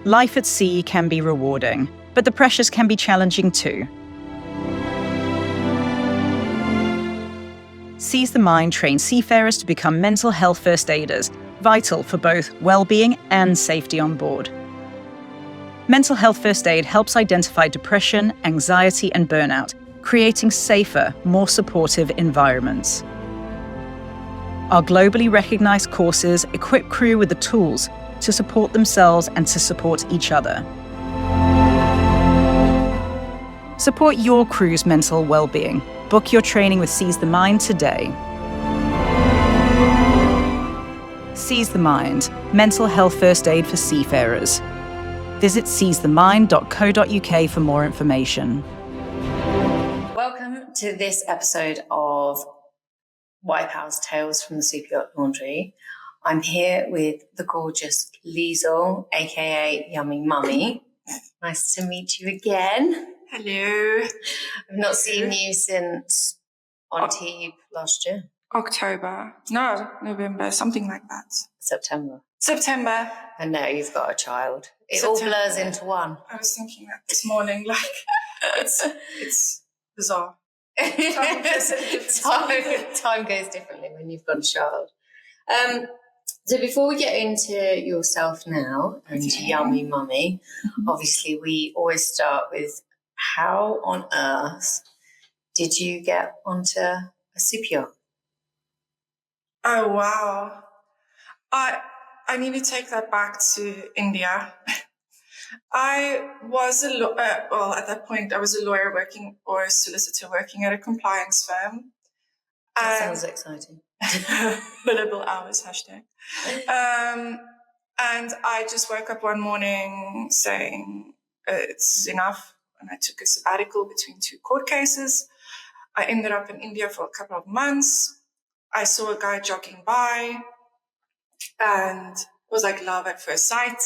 Life at sea can be rewarding, but the pressures can be challenging too. Seize the Mind trains seafarers to become mental health first aiders, vital for both well-being and safety on board. Mental health first aid helps identify depression, anxiety, and burnout, creating safer, more supportive environments. Our globally recognized courses equip crew with the tools to support themselves and to support each other. Support your crew's mental well-being. Book your training with Seize the Mind today. Seize the Mind, mental health first aid for seafarers. Visit seizethemind.co.uk for more information. Welcome to this episode of Wife House Tales from the Superyacht Laundry. I'm here with the gorgeous Liezl, aka Yummy Mummy. Nice to meet you again. Hello. I've not seen you since on Tube last year. November, something like that. September. And now you've got a child. It September. all blurs into one. I was thinking that this morning, it's bizarre. Time goes differently when you've got a child. So before we get into yourself now and Yummy Mummy, obviously we always start with how on earth did you get onto a super yacht? Oh, wow. I need to take that back to India. I was at that point, I was a lawyer or a solicitor working at a compliance firm. That sounds exciting. Billable hours, hashtag. And I just woke up one morning saying, it's enough. And I took a sabbatical between 2 court cases. I ended up in India for a couple of months. I saw a guy jogging by and it was like love at first sight.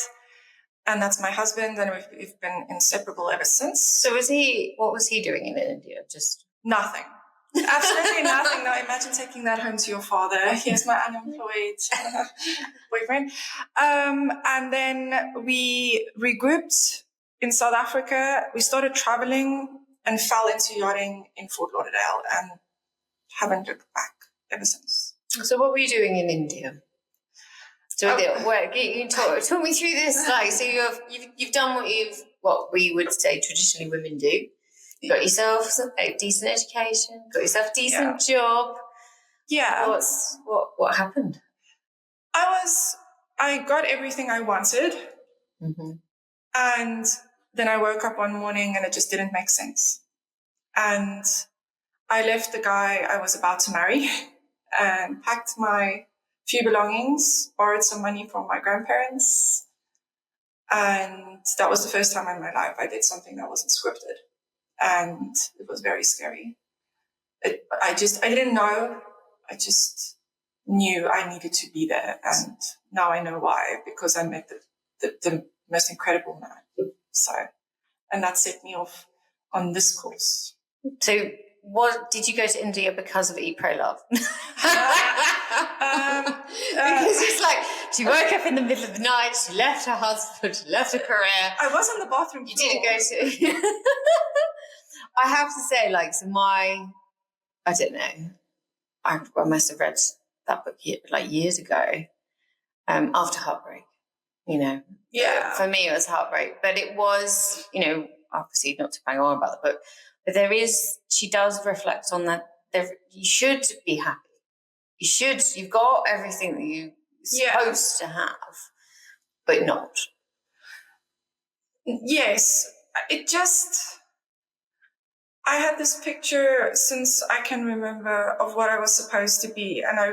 And that's my husband, and we've been inseparable ever since. So what was he doing in India? Just nothing. Absolutely nothing. Now imagine taking that home to your father. Here's my unemployed boyfriend. And then we regrouped in South Africa. We started traveling and fell into yachting in Fort Lauderdale and haven't looked back ever since. So what were you doing in India? So you talk me through this. Like, so you've done what we would say traditionally women do. You got yourself a decent education, got yourself a decent job. Yeah. What happened? I got everything I wanted. Mm-hmm. And then I woke up one morning and it just didn't make sense. And I left the guy I was about to marry and packed my few belongings, borrowed some money from my grandparents. And that was the first time in my life I did something that wasn't scripted. And it was very scary. I didn't know. I just knew I needed to be there. And now I know why, because I met the most incredible man. So, and that set me off on this course. So what did you go to India because of Eat, Pray, Love? Because it's like she woke up in the middle of the night, she left her husband, she left her career. I was on the bathroom floor. You didn't go to... I have to say, I don't know, I must have read that book years ago, after heartbreak, Yeah. For me, it was heartbreak, but it was, obviously not to bang on about the book, but she does reflect on that. You should be happy. You've got everything that you're supposed to have, but not. Yes. I had this picture since I can remember of what I was supposed to be, and I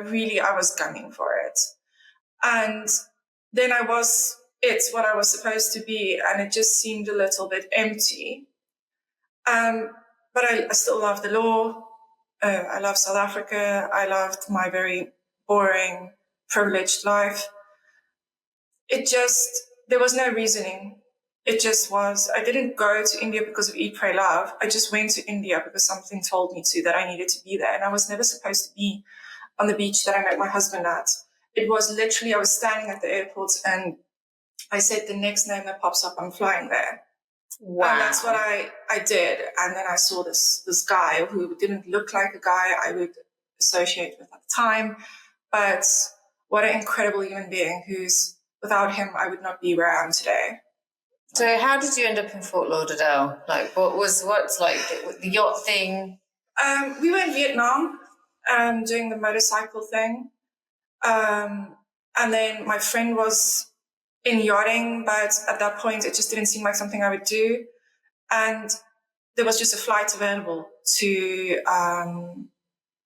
was gunning for it. And then what I was supposed to be, and it just seemed a little bit empty. But I still love the law. I love South Africa. I loved my very boring, privileged life. There was no reasoning. It just was. I didn't go to India because of Eat, Pray, Love. I just went to India because something told me that I needed to be there. And I was never supposed to be on the beach that I met my husband at. It was literally, I was standing at the airport and I said, the next name that pops up, I'm flying there. Wow. And that's what I did. And then I saw this guy who didn't look like a guy I would associate with at the time. But what an incredible human being who's, without him, I would not be where I am today. So how did you end up in Fort Lauderdale? Like, what's like the yacht thing? We were in Vietnam doing the motorcycle thing. And then my friend was in yachting, but at that point it just didn't seem like something I would do. And there was just a flight available to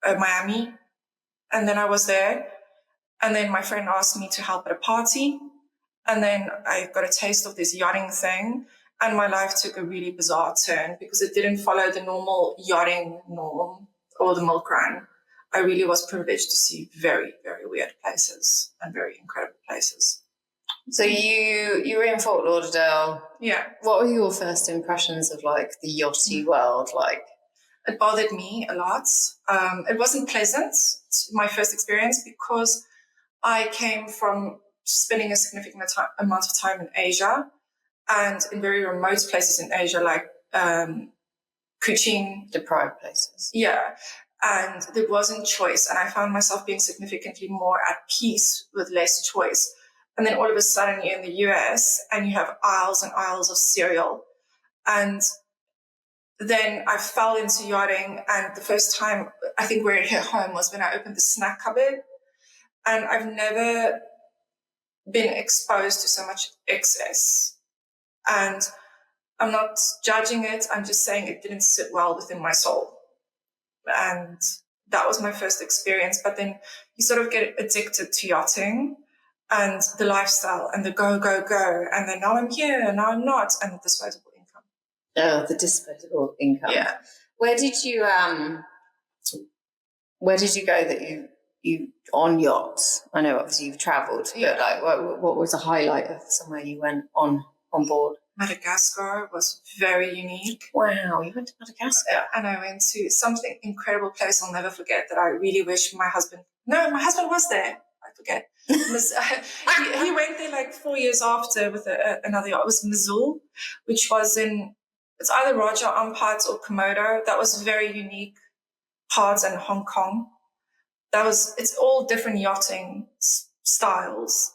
Miami. And then I was there. And then my friend asked me to help at a party. And then I got a taste of this yachting thing. And my life took a really bizarre turn because it didn't follow the normal yachting norm or the milk run. I really was privileged to see very, very weird places and very incredible places. So you were in Fort Lauderdale. Yeah. What were your first impressions of like the yachty world like? It bothered me a lot. It wasn't pleasant, my first experience, because I came from spending a significant amount of time in Asia and in very remote places in Asia, like Kuching. Deprived places. Yeah. And there wasn't choice. And I found myself being significantly more at peace with less choice. And then all of a sudden you're in the US and you have aisles and aisles of cereal. And then I fell into yachting. And the first time I think where it hit home was when I opened the snack cupboard. And I've never been exposed to so much excess. And I'm not judging it. I'm just saying it didn't sit well within my soul. And that was my first experience. But then you sort of get addicted to yachting and the lifestyle and the go, go, go. And then now I'm here, now I'm not. And the disposable income. Oh, the disposable income. Yeah. Where did you go that you on yachts? I know obviously you've travelled, but like what was the highlight of somewhere you went on board? Madagascar was very unique. Wow, you went to Madagascar. And I went to something incredible place I'll never forget that I really wish my husband was there. I forget. He went there like 4 years after with another yacht. It was Liezl, which was it's either Raja Ampat or Komodo. That was very unique parts in Hong Kong. It's all different yachting styles.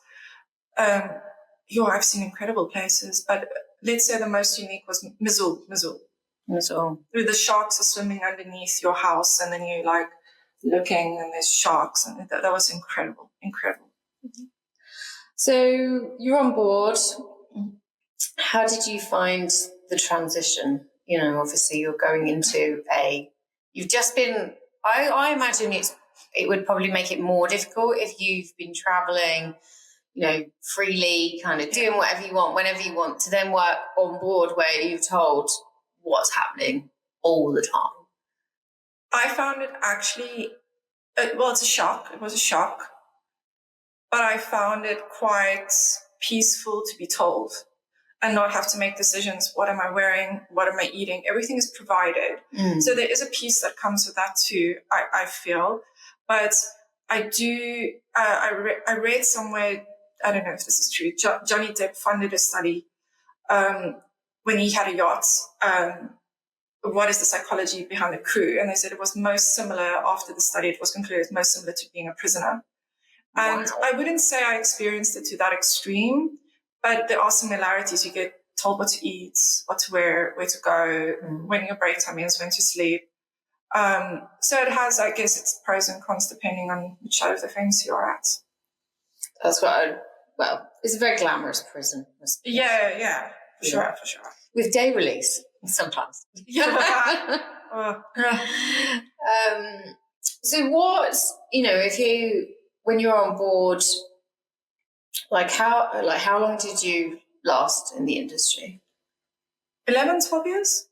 I've seen incredible places, but let's say the most unique was Liezl. Where the sharks are swimming underneath your house and then you're like looking and there's sharks, and that was incredible. Mm-hmm. So you're on board. How did you find the transition? You know, obviously you're going into you've just been, I imagine it would probably make it more difficult if you've been traveling, you know, freely, kind of doing whatever you want, whenever you want, to then work on board where you're told what's happening all the time. I found it actually, it's a shock. It was a shock. But I found it quite peaceful to be told and not have to make decisions. What am I wearing? What am I eating? Everything is provided. Mm. So there is a piece that comes with that too, I feel. But I do, I read somewhere, I don't know if this is true, Johnny Depp funded a study when he had a yacht. What is the psychology behind the crew? And they said it was most similar, after the study, it was concluded most similar to being a prisoner. And wow. I wouldn't say I experienced it to that extreme, but there are similarities. You get told what to eat, what to wear, where to go, when your break time is, when to sleep. So it has, I guess, its pros and cons depending on which side of the fence you're at. That's what it's a very glamorous prison. Yeah, for sure. With day release, sometimes. Yeah. So when you're on board, how long did you last in the industry? 11 years?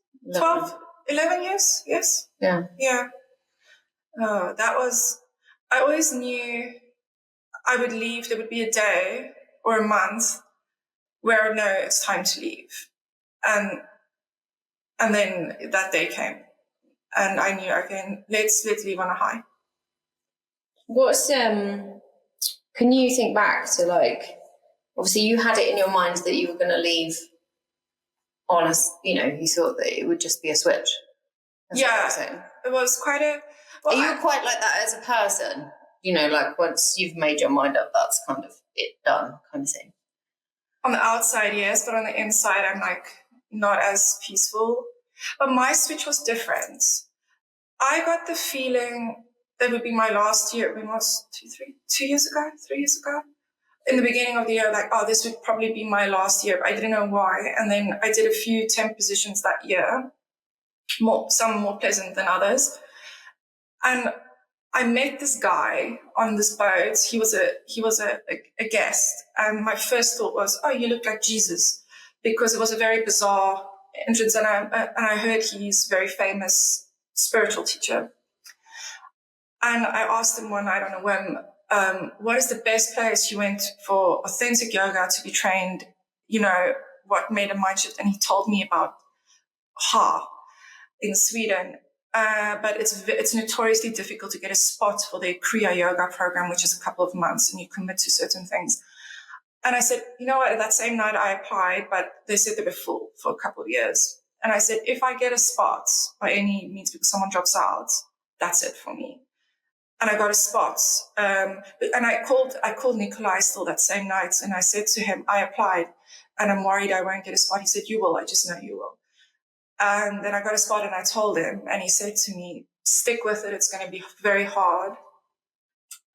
11 years, yes. Yeah. Oh, I always knew I would leave. There would be a day or a month where I know it's time to leave. And then that day came. And I knew, okay, let's leave on a high. Can you think back to obviously you had it in your mind that you were going to leave on a, you thought that it would just be a switch. Yeah, it was quite a... Well, are you quite like that as a person? Like once you've made your mind up, that's kind of it done kind of thing. On the outside, yes, but on the inside, I'm like not as peaceful. But my switch was different. I got the feeling that would be my last year. When was 3 years ago? In the beginning of the year, like, oh, this would probably be my last year. But I didn't know why. And then I did a few temp positions that year, some more pleasant than others. And I met this guy on this boat. He was a guest. And my first thought was, oh, you look like Jesus, because it was a very bizarre entrance. And I heard he's a very famous spiritual teacher. And I asked him one night on a whim, what is the best place you went for authentic yoga to be trained? What made a mind shift? And he told me about in Sweden. But it's notoriously difficult to get a spot for the Kriya Yoga program, which is a couple of months, and you commit to certain things. And I said, you know what, that same night I applied, but they said they were full for a couple of years. And I said, if I get a spot by any means because someone drops out, that's it for me. And I got a spot. And I called Nikolai still that same night, and I said to him, I applied, and I'm worried I won't get a spot. He said, you will. I just know you will. And then I got a spot and I told him, and he said to me, stick with it. It's going to be very hard.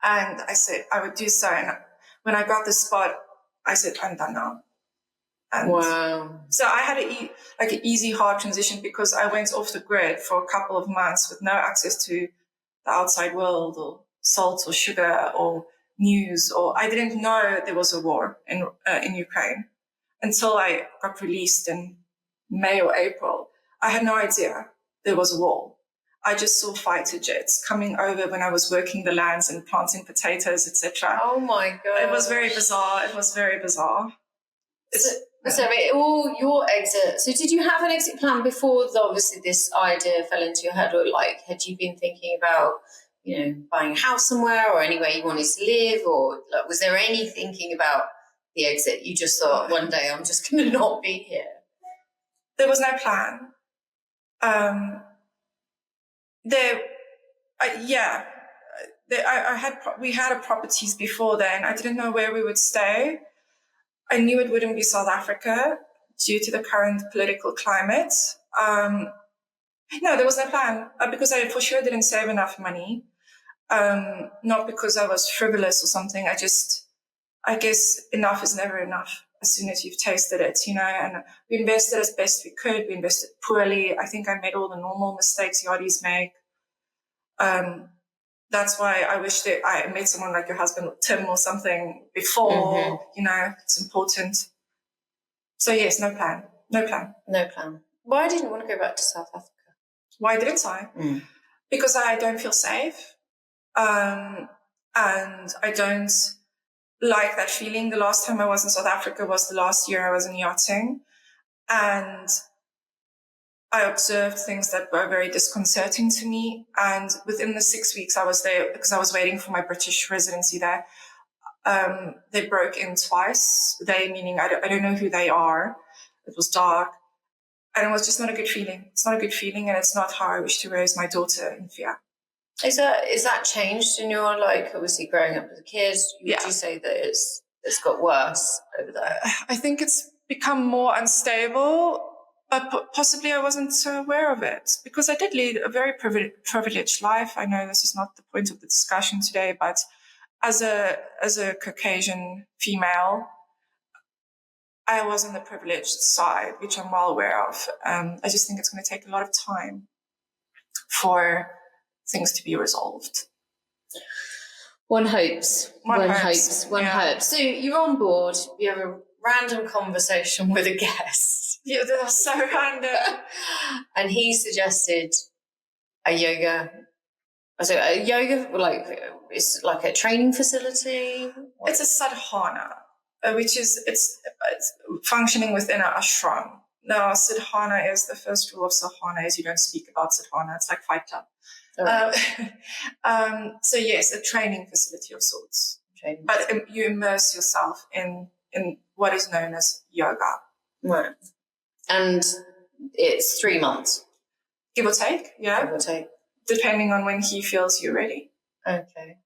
And I said, I would do so. And when I got the spot, I said, I'm done now. And wow. So I had an easy, hard transition because I went off the grid for a couple of months with no access to the outside world or salt or sugar or news, or I didn't know there was a war in Ukraine until I got released in May or April. I had no idea there was a war. I just saw fighter jets coming over when I was working the lands and planting potatoes, etc. Oh my God. It was very bizarre. So all your exit. So did you have an exit plan before obviously this idea fell into your head, or like had you been thinking about, buying a house somewhere or anywhere you wanted to live, or like, was there any thinking about the exit? You just thought one day I'm just going to not be here. There was no plan. We had properties before then. I didn't know where we would stay. I knew it wouldn't be South Africa due to the current political climate. No, there was no plan because I for sure didn't save enough money. Not because I was frivolous or something. I guess enough is never enough as soon as you've tasted it, and we invested as best we could. We invested poorly. I think I made all the normal mistakes yachties make. That's why I wish that I met someone like your husband, Tim, or something before, it's important. So yes, no plan. Why didn't you want to go back to South Africa? Why didn't I? Because I don't feel safe. And I don't like that feeling. The last time I was in South Africa was the last year I was in yachting. And I observed things that were very disconcerting to me. And within the 6 weeks I was there, because I was waiting for my British residency there, they broke in twice. They, meaning I don't know who they are. It was dark. And it was just not a good feeling. It's not a good feeling, and it's not how I wish to raise my daughter in fear. Is that changed in your, obviously growing up as a kid? Would you say that it's got worse over there? I think it's become more unstable, but possibly I wasn't so aware of it because I did lead a very privileged life. I know this is not the point of the discussion today, but as a Caucasian female, I was on the privileged side, which I'm well aware of. I just think it's going to take a lot of time for things to be resolved. One hopes. One hopes. So you're on board, you have a random conversation with a guest. Yeah, that's so random. And he suggested a yoga, it's like a training facility? It's a sadhana, which is, it's functioning within an ashram. Now, sadhana is, the first rule of sadhana is you don't speak about sadhana. It's like Fight Club. So yes, a training facility of sorts. But you immerse yourself in in what is known as yoga. Right. And it's 3 months. Give or take, yeah. Give or take. Depending on when he feels you're ready. Okay.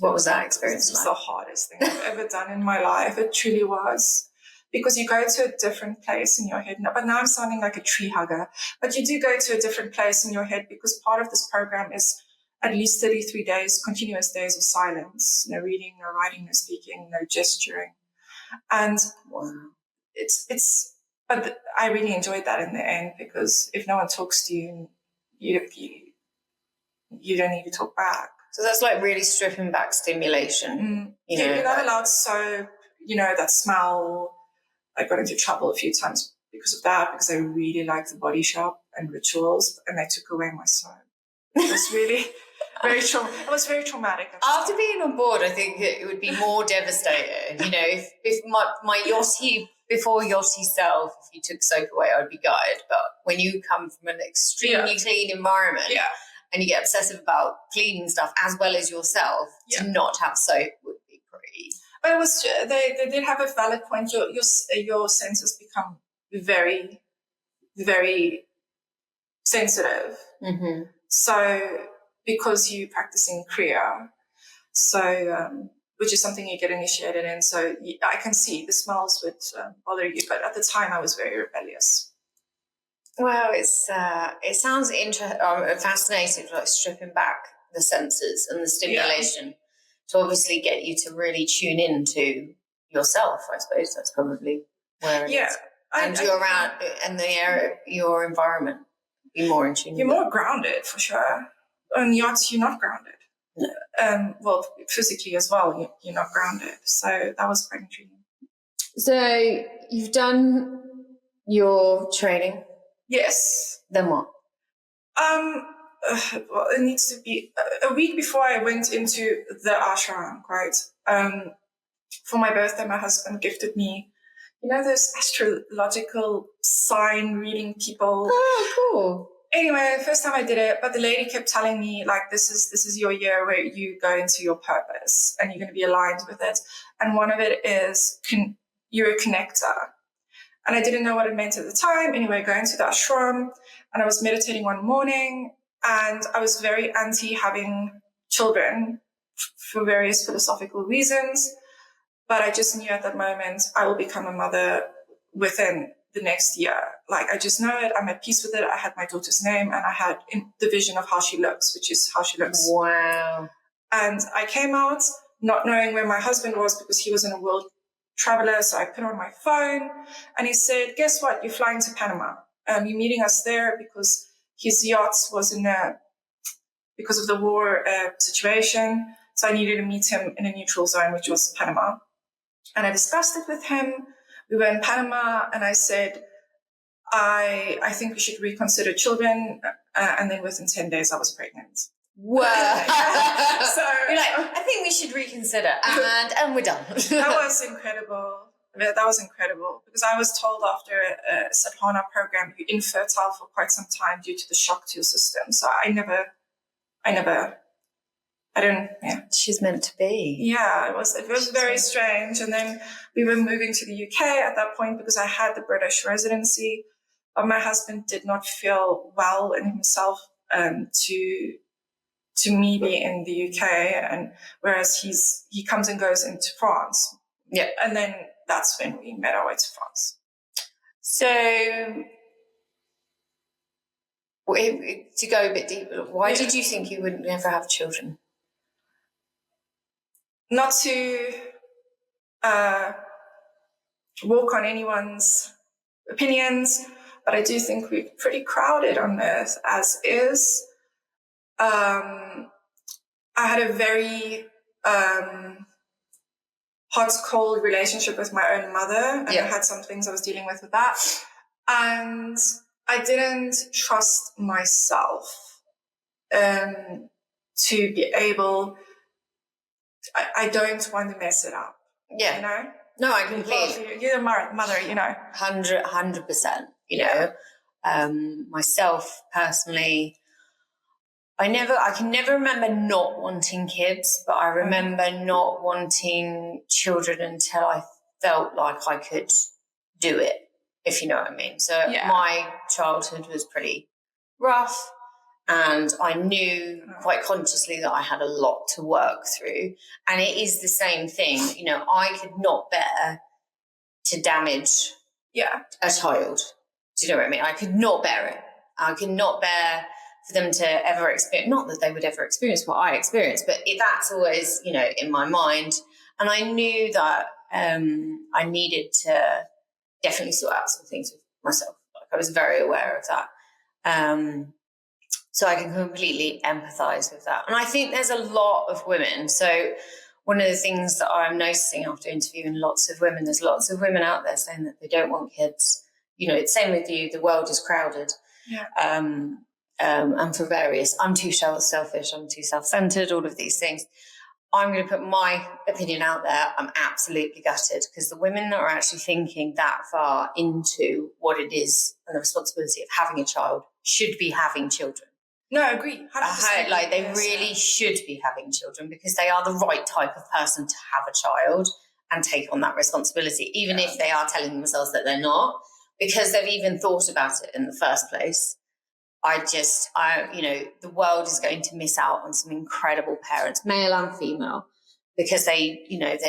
What was that experience It's like? the hardest thing I've ever done in my life. It truly was. Because you go to a different place in your head. But now I'm sounding like a tree hugger. But you do go to a different place in your head because part of this program is at least 33 days, continuous days of silence. No reading, no writing, no speaking, no gesturing. And Wow. but I really enjoyed that in the end, because if no one talks to you, you don't need to talk back. So that's like really stripping back stimulation. You're not allowed soap, that smell. I got into trouble a few times because of that, because I really liked the Body Shop and Rituals, and they took away my soap. It was really it was very traumatic. After being on board, I think it would be more devastating. If my yachty, before yachty self, if you took soap away, I'd be gutted. But when you come from an extremely clean environment, and you get obsessive about cleaning stuff as well as yourself, to not have soap would be pretty. But it was, they did have a valid point. Your senses become very, very sensitive. Mm-hmm. So because you practicing Kriya, which is something you get initiated in. So I can see the smells would bother you, but at the time I was very rebellious. Well, it sounds fascinating, like stripping back the senses and the stimulation to obviously get you to really tune into yourself. I suppose that's probably where it is. And your environment, be more in tune. You're more grounded for sure. On yachts, you're not grounded. No. Well, physically as well, you're not grounded. So that was quite intriguing. So you've done your training. Yes. Then what? Well, it needs to be a week before I went into the ashram, right? For my birthday, my husband gifted me, those astrological sign reading people. Oh, cool. Anyway, first time I did it, but the lady kept telling me, like, this is your year where you go into your purpose and you're going to be aligned with it. And one of it is you're a connector. And I didn't know what it meant at the time. Anyway, going to the ashram, and I was meditating one morning, and I was very anti having children for various philosophical reasons. But I just knew at that moment I will become a mother within the next year. Like, I just know it. I'm at peace with it. I had my daughter's name, and I had the vision of how she looks, which is how she looks. Wow. And I came out not knowing where my husband was, because he was in a world traveler. So I put on my phone, and he said, guess what? You're flying to Panama. You're meeting us there because his yacht was because of the war situation. So I needed to meet him in a neutral zone, which was Panama. And I discussed it with him. We were in Panama, and I said, I think we should reconsider children. And then within 10 days, I was pregnant. Wow. So you're like, I think we should reconsider, and we're done. That was incredible. That was incredible, because I was told after a sadhana program, you're infertile for quite some time due to the shock to your system. So I don't. Yeah. She's meant to be. Yeah, it was very strange. And then we were moving to the UK at that point, because I had the British residency, but my husband did not feel well in himself to me be in the UK, and whereas he comes and goes into France. Yeah. And then that's when we made our way to France. So to go a bit deeper, why did you think you would never have children? Not to walk on anyone's opinions, but I do think we're pretty crowded on Earth as is. I had a very hot-cold relationship with my own mother, and I had some things I was dealing with that. And I didn't trust myself to be able... I don't want to mess it up. Yeah. No, I completely... You're a mother, 100%, myself personally... I can never remember not wanting kids, but I remember not wanting children until I felt like I could do it, if you know what I mean. So my childhood was pretty rough, and I knew quite consciously that I had a lot to work through. And it is the same thing. You know, I could not bear to damage a child. Do you know what I mean? I could not bear it. I could not bear for them to ever experience, not that they would ever experience what I experienced, but that's always, you know, in my mind. And I knew that I needed to definitely sort out some things with myself. Like, I was very aware of that. So I can completely empathise with that. And I think there's a lot of women. So one of the things that I'm noticing after interviewing lots of women, there's lots of women out there saying that they don't want kids. You know, it's same with you. The world is crowded. Yeah. And for various, I'm too selfish, I'm too self-centered, all of these things. I'm going to put my opinion out there. I'm absolutely gutted, because the women that are actually thinking that far into what it is and the responsibility of having a child should be having children. No, I agree. 100%. Like, they really should be having children, because they are the right type of person to have a child and take on that responsibility, even if they are telling themselves that they're not, because they've even thought about it in the first place. You know, the world is going to miss out on some incredible parents, male and female, because they're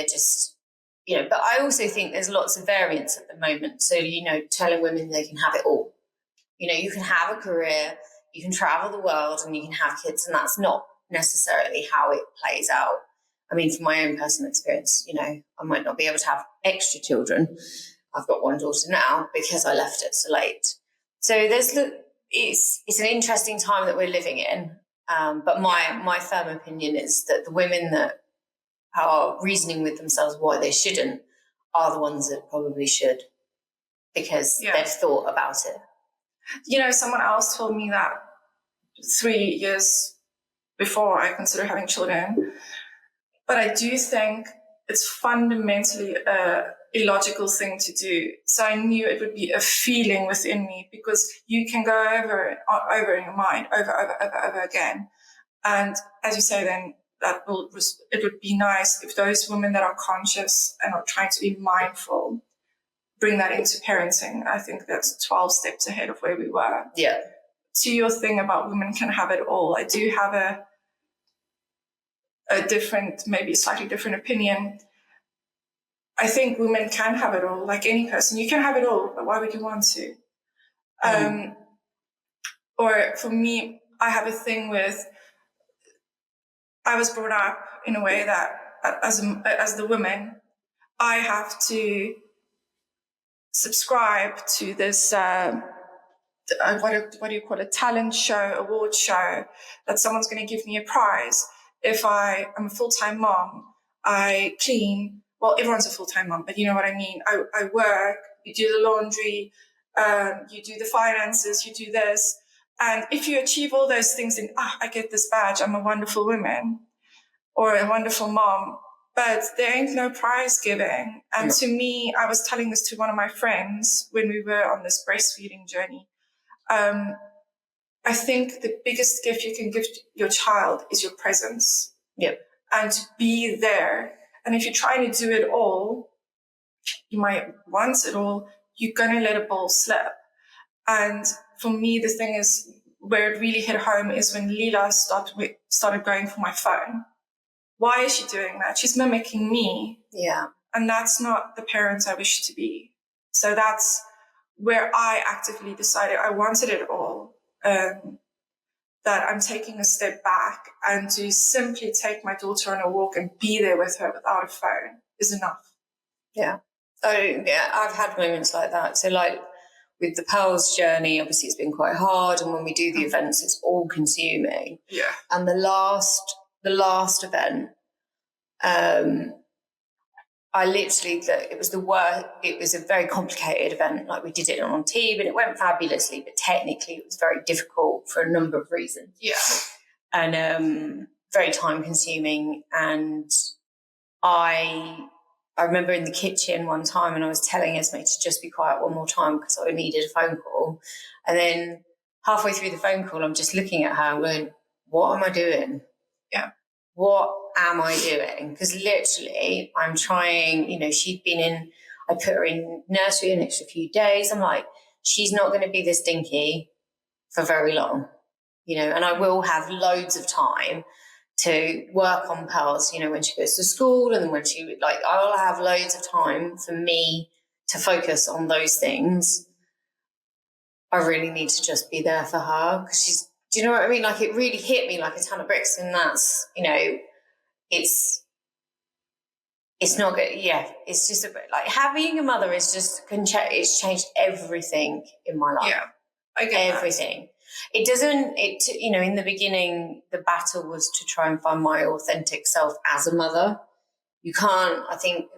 just, you know, but I also think there's lots of variance at the moment. So, you know, telling women they can have it all. You know, you can have a career, you can travel the world, and you can have kids, and that's not necessarily how it plays out. I mean, from my own personal experience, you know, I might not be able to have extra children. I've got one daughter now because I left it so late. So it's an interesting time that we're living in. But my firm opinion is that the women that are reasoning with themselves why they shouldn't are the ones that probably should, because they've thought about it. You know, someone else told me that 3 years before I consider having children. But I do think it's fundamentally a illogical thing to do. So I knew it would be a feeling within me, because you can go over in your mind, over again. And as you say, then it would be nice if those women that are conscious and are trying to be mindful bring that into parenting. I think that's 12 steps ahead of where we were. Yeah. To your thing about women can have it all, I do have a different, maybe slightly different opinion. I think women can have it all, like any person. You can have it all, but why would you want to? Or for me, I have a thing with, I was brought up in a way that as the woman, I have to subscribe to this, what do you call it, talent show, award show, that someone's going to give me a prize. If I am a full-time mom, I clean. Well, everyone's a full-time mom, but you know what I mean. I work, you do the laundry, you do the finances, you do this. And if you achieve all those things, then I get this badge, I'm a wonderful woman or a wonderful mom. But there ain't no prize giving. And to me, I was telling this to one of my friends when we were on this breastfeeding journey. I think the biggest gift you can give your child is your presence. Yep. And to be there. And if you're trying to do it all, you might want it all, you're going to let a ball slip. And for me, the thing is, where it really hit home is when Leela started going for my phone. Why is she doing that? She's mimicking me. Yeah. And that's not the parent I wish to be. So that's where I actively decided I wanted it all. That I'm taking a step back, and to simply take my daughter on a walk and be there with her without a phone is enough. Yeah. Oh, yeah, I've had moments like that. So like with the Pearls journey, obviously it's been quite hard. And when we do the events, it's all consuming. Yeah. And the last event, I literally, it was the worst. It was a very complicated event. Like, we did it on team and it went fabulously, but technically it was very difficult for a number of reasons. Yeah. And very time consuming. And I remember in the kitchen one time, and I was telling Esme to just be quiet one more time because I needed a phone call. And then halfway through the phone call, I'm just looking at her and going, what am I doing? Yeah. What am I doing? Because literally I'm trying, I put her in nursery an extra few days. I'm like, she's not going to be this dinky for very long, and I will have loads of time to work on Pearls, when she goes to school, and then when I'll have loads of time for me to focus on those things. I really need to just be there for her, because do you know what I mean? Like, it really hit me like a ton of bricks, and that's, it's not good. Yeah, it's just like having a mother is just it's changed everything in my life. Yeah, I get everything. That. It doesn't. In the beginning, the battle was to try and find my authentic self as a mother. You can't. I think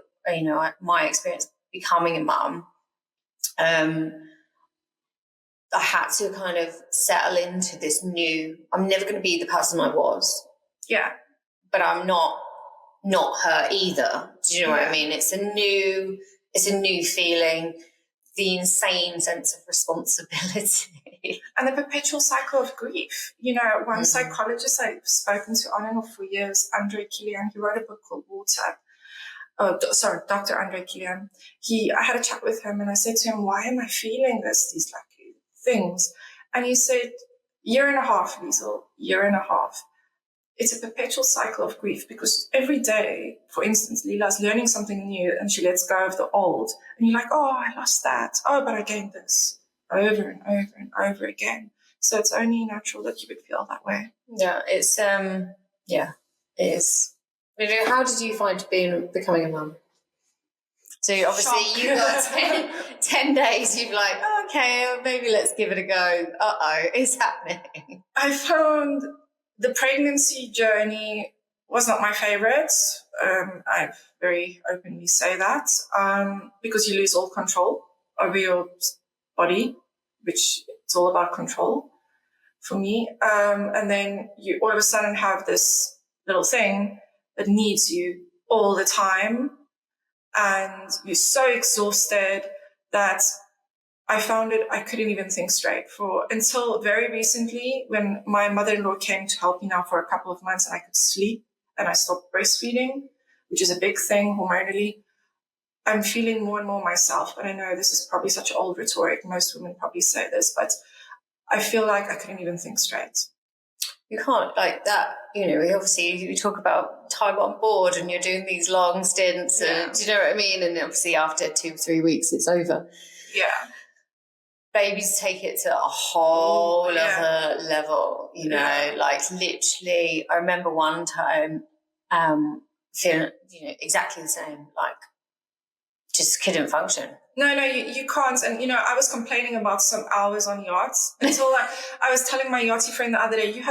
my experience becoming a mum. I had to kind of settle into this new. I'm never going to be the person I was. Yeah, but I'm not her either. Do you know what I mean? It's a new feeling, the insane sense of responsibility. And the perpetual cycle of grief. One psychologist I've spoken to on and off for years, Andre Killian, he wrote a book called Water. Dr. Andre Killian. I had a chat with him and I said to him, why am I feeling these things? And he said, 1.5 years, Liezl, 1.5 years. It's a perpetual cycle of grief, because every day, for instance, Leela's learning something new and she lets go of the old. And you're like, oh, I lost that. Oh, but I gained this, over and over and over again. So it's only natural that you would feel that way. Yeah, it's, it is. How did you find becoming a mum? So obviously Shock. You got 10 days, you're like, oh, okay, maybe let's give it a go. Uh-oh, it's happening. I found the pregnancy journey was not my favorite. I very openly say that, because you lose all control over your body, which it's all about control for me. And then you all of a sudden have this little thing that needs you all the time. And you're so exhausted that I found I couldn't even think straight until very recently, when my mother-in-law came to help me now for a couple of months and I could sleep and I stopped breastfeeding, which is a big thing hormonally. I'm feeling more and more myself. And I know this is probably such old rhetoric. Most women probably say this, but I feel like I couldn't even think straight. You can't, like that, obviously you talk about time on board and you're doing these long stints and do you know what I mean? And obviously after 2-3 weeks, it's over. Yeah. Babies take it to a whole other level, like literally, I remember one time feeling, exactly the same, like just couldn't function. No, you can't. And, I was complaining about some hours on yachts until I was telling my yachty friend the other day,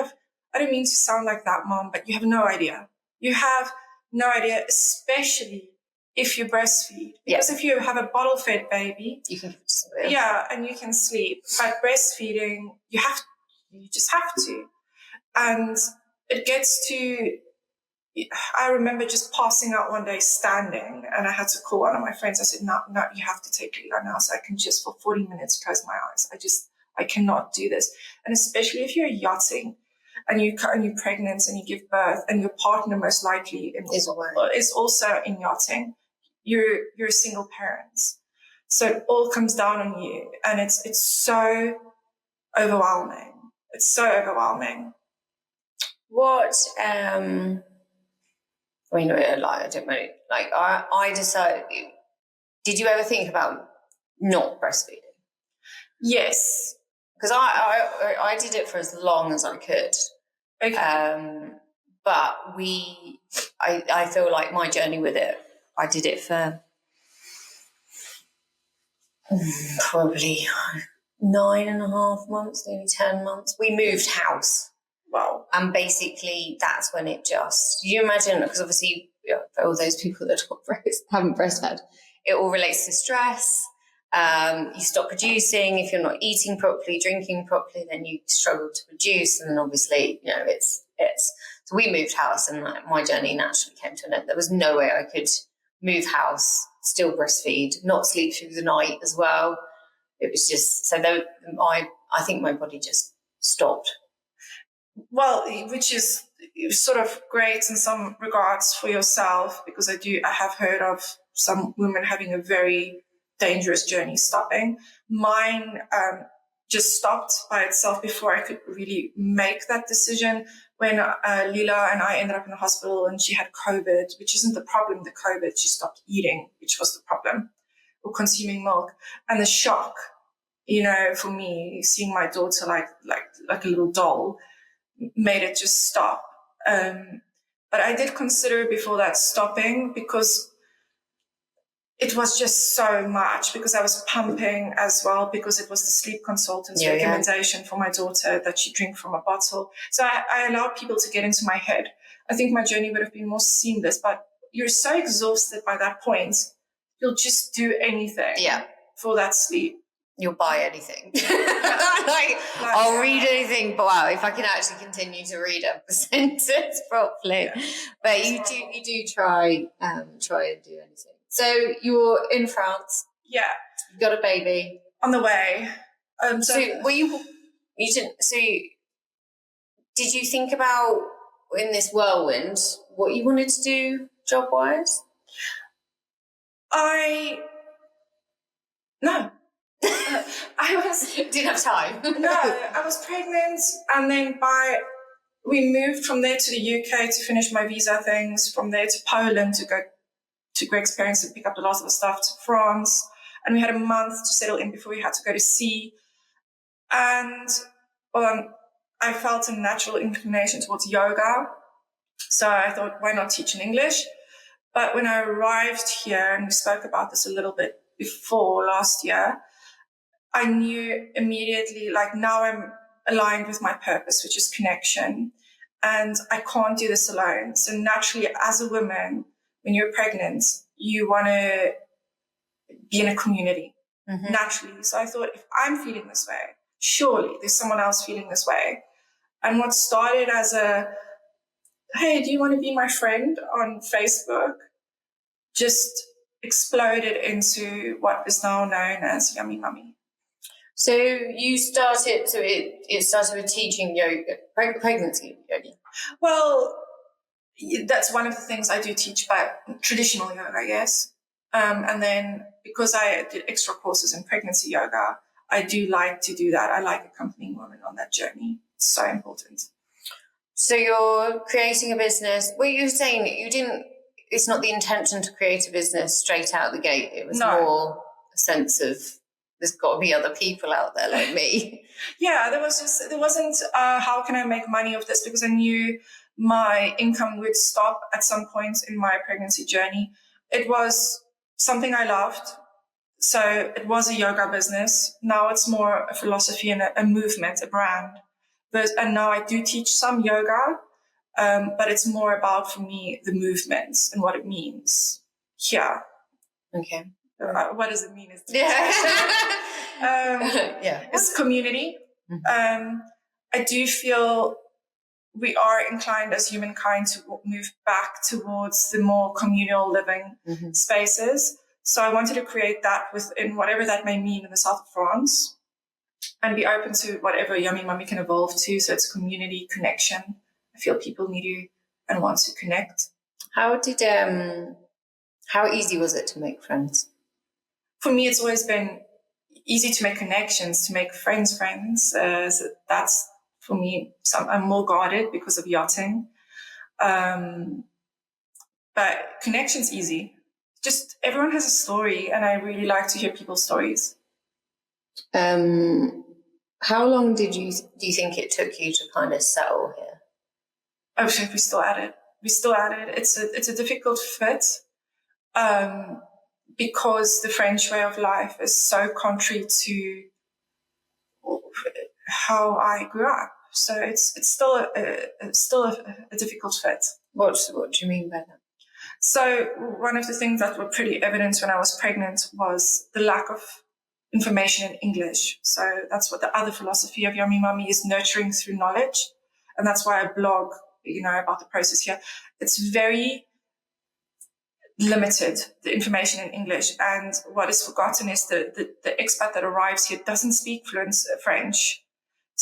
I don't mean to sound like that, Mom, but you have no idea. You have no idea, especially if you breastfeed. Because if you have a bottle-fed baby, you can sleep. Yeah, and you can sleep. But breastfeeding, you just have to. And it gets to, I remember just passing out one day standing, and I had to call one of my friends. I said, no, you have to take Leela now so I can just for 40 minutes close my eyes. I cannot do this. And especially if you're yachting and you're pregnant and you give birth and your partner most likely is also in yachting, you're a single parent. So it all comes down on you, and it's so overwhelming. It's so overwhelming. What, I don't know, I decided, did you ever think about not breastfeeding? Yes. Because I did it for as long as I could. Okay. But I feel like my journey with it, I did it for probably 9.5 months, nearly 10 months. We moved house. Wow. And basically that's when it just, you imagine, because obviously for all those people that haven't breastfed, it all relates to stress. You stop producing. If you're not eating properly, drinking properly, then you struggle to produce. And then obviously, it's. So we moved house, and my journey naturally came to an end. There was no way I could move house, still breastfeed, not sleep through the night as well. It was just, I think my body just stopped. Well, which is sort of great in some regards for yourself, because I have heard of some women having a very dangerous journey stopping. Mine just stopped by itself before I could really make that decision. When Lila and I ended up in the hospital and she had COVID, which isn't the problem, the COVID, she stopped eating, which was the problem, or consuming milk. And the shock, for me, seeing my daughter like a little doll, made it just stop. But I did consider before that stopping, because it was just so much, because I was pumping as well, because it was the sleep consultant's recommendation for my daughter that she drink from a bottle. So I allowed people to get into my head. I think my journey would have been more seamless, but you're so exhausted by that point, you'll just do anything for that sleep. You'll buy anything. I'll read anything, but wow, if I can actually continue to read up the sentence properly. Yeah. But you do try and do anything. So you're in France. Yeah. You've got a baby. On the way. Did you think about, in this whirlwind, what you wanted to do job-wise? No. Didn't have time. No, I was pregnant, and then we moved from there to the UK to finish my visa things, from there to Poland to go to Greg's parents and pick up the last of the stuff, to France, and we had a month to settle in before we had to go to sea. And I felt a natural inclination towards yoga, so I thought, why not teach in English? But when I arrived here, and we spoke about this a little bit before last year, I knew immediately, like, now I'm aligned with my purpose, which is connection, and I can't do this alone. So naturally, as a woman, when you're pregnant, you want to be in a community, naturally. So I thought, if I'm feeling this way, surely there's someone else feeling this way. And what started as hey, do you want to be my friend on Facebook, just exploded into what is now known as Yummy Mummy. So you started, it started with teaching yoga, pregnancy yoga. Well, that's one of the things I do teach, but traditional yoga, yes. And then because I did extra courses in pregnancy yoga, I do like to do that. I like accompanying women on that journey. It's so important. So you're creating a business. Well, you were saying it's not the intention to create a business straight out the gate. It was more a sense of, there's got to be other people out there like me. Yeah, there wasn't how can I make money of this, because I knew my income would stop at some point in my pregnancy journey. It was something I loved. So it was a yoga business. Now it's more a philosophy and a movement, a brand. And now I do teach some yoga, but it's more about, for me, the movements and what it means. Yeah. Okay. What does it mean? It's community. Mm-hmm. I do feel we are inclined as humankind to move back towards the more communal living spaces. So I wanted to create that within whatever that may mean in the south of France, and be open to whatever Yummy Mummy can evolve to. So it's community, connection. I feel people need to and want to connect. How easy was it to make friends? For me, it's always been easy to make connections, to make friends. So that's, for me, I'm more guarded because of yachting. But connection's easy. Just everyone has a story, and I really like to hear people's stories. How long do you think it took you to kind of settle here? Oh, shit, we're still at it. It's a difficult fit, because the French way of life is so contrary to how I grew up. So it's still a difficult fit. What do you mean by that? So one of the things that were pretty evident when I was pregnant was the lack of information in English. So that's what the other philosophy of Yummy Mummy is, nurturing through knowledge. And that's why I blog, about the process here. It's very limited, the information in English. And what is forgotten is the expat that arrives here doesn't speak fluent French.